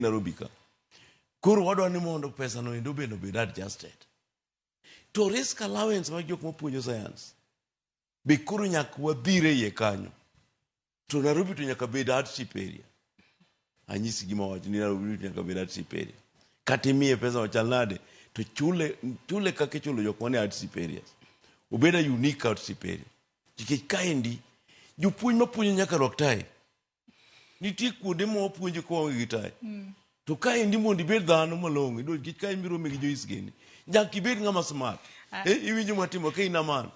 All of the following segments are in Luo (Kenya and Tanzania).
Nairobi ka. Koro wadwa ni mondo pesa no endo bed adjusted. To risk allowance ma jok mopuonjo science. Be koro nyaka wadhire iye kanyo. To Nairobi to nyaka bed hardship area. Anyisi gima wacho ni Nairobi to nyaka bed hardship area. Katimie pesa wachal nade to chule kake chulo jok mane hardship areas. Obeda unique hardship area. Nikech kaendi jopuonj mapuonjo nyaka rwak tai. Nitie kuonde ma wapuonjo ko onge gi tai. To kaendi mondo ibed dhano malong'o, nikech kaendi mirome gi joisgeni. Nyaka ibed ng'ama smart. Iwinjo matimo ka inaman.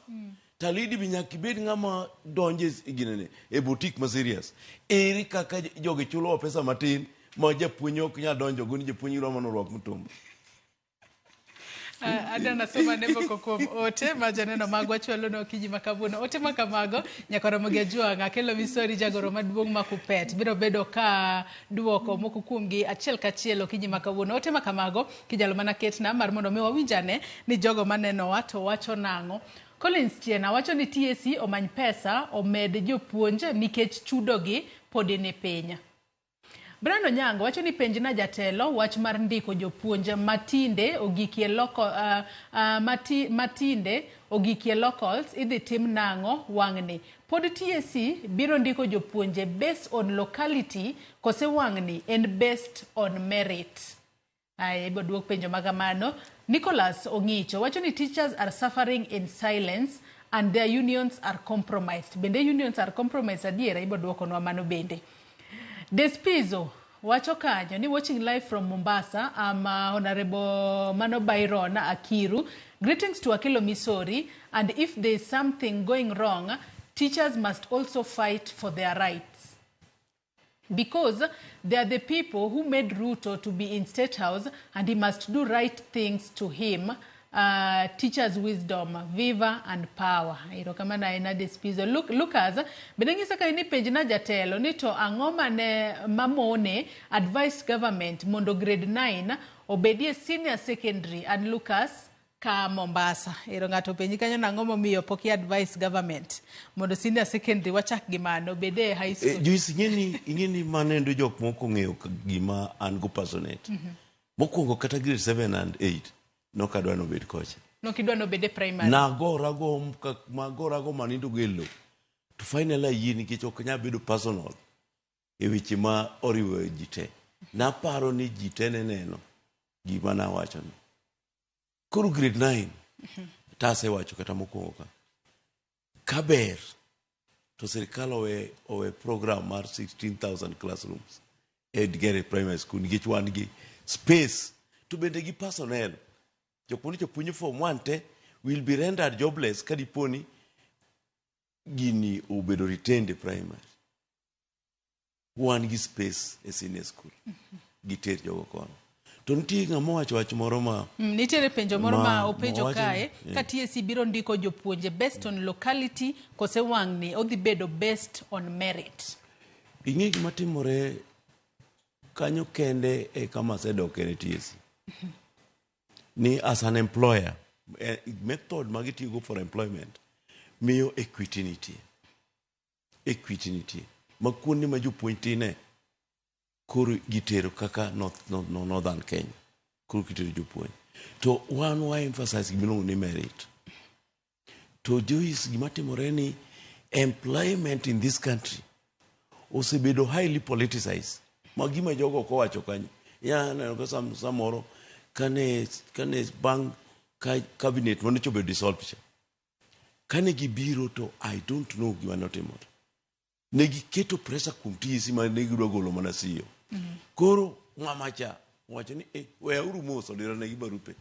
Talidi bi nyaka ibed ng'ama donje ginene e boutique ma serious. Ere kaka joge chulo pesa matin ma japuonj ok nyal donjo go ni japuonj ro mano rwak mutombo. Adana soma nebo kokom ote majaneno magwa chwalo no kiji makabuno ote makamago nyakoro mogejua ngakelo misori jagoro maduong' makupet biro bedo ka duoko moko kuomgi achiel kachiel kiji makabuno ote makamago kijalo mana ketna mar mondo mi wawinjane ni jogo maneno wacho nang'o. Collins Tiena wacho ni TSC omany pesa omed jopuonj nikech chudogi pod ni piny. Brando Nyango wacho ni penjna jatelo wach mar ndiko jopuonj matinde ogikie ogikie locals idhi tim nang'o wang'ni. Pod TSC biro ndiko jopuonje based on locality kose wang'ni en based on merit. Ibo duok penjo magamano. Nicholas Ongicho wacho ni teachers are suffering in silence and their unions are compromised. Bende unions are compromised adiera ibo duoko no mano bende. Despizo wacho kanyo ni watching live from Mombasa. Honorable Mano Byron Akiru. Greetings to Akilo Misori, and if there is something going wrong, teachers must also fight for their rights. Because they are the people who made Ruto to be in State House, and he must do right things to him. Teachers' wisdom, viva and power. Irokamana ina Despizo. Lucas, bedengisa ka ini page na jatelo ni to angoma ne mamone advice government mondo grade 9 obedie senior secondary and Lucas ka Mombasa. Ngato penji kanyo na ngoma miyo poki advice government mondo senior secondary wachak gimano obede high school. Juisi ingeni manendo jok moko ng'eyo gima an go personate. Mokwongo kata grade 7 and 8 no kadwa no bed kocha. No kidwa no bede primary. Magorago manindo gelo. To finally yini nikech ok nya bedo personal. E weche ma oriwo jite. Na paro ni jite neno gima na wacho ni. Koro grade 9 tase wacho kata mokwongo ka. Kaber to sirkal owe program mar 16,000 classrooms e Gere Primary School nikech wan gi space to bende gi personnel. Joponi chopunyo form 1 te will be rendered jobless kadiponi gini obedo retained primary. Wan gi space e senior school. Giter jogo kono. To nitie ng'ama wacho moro ma nitiere penjo moro ma openjo kae ka TSC biro ndiko jopuonje based on locality kose wang'ni odhi bedo based on merit. Ing'e gima timore kanyo kende e kama sedok e TSC. Ni as an employer, method magitigo for employment, miyo equity nitie. Makundi ma jopuonj tine koro gitero kaka Northern Kenya. Koro gitero jopuonj. To wan wa emphasize gimiluongo ni merit. To jois gima timore ni employment in this country osebedo highly politicized. Magima jogo kowacho kanyo. Neno ka samoro kane bang cabinet mane chobe dissolve cha. Kane gibiro to I don't know gima notimore. Negi keto pressure kuom TSC ma negi dwa golo mana CEO. Koro ng'ama cha wacho ni we uru moso dira negi barupe.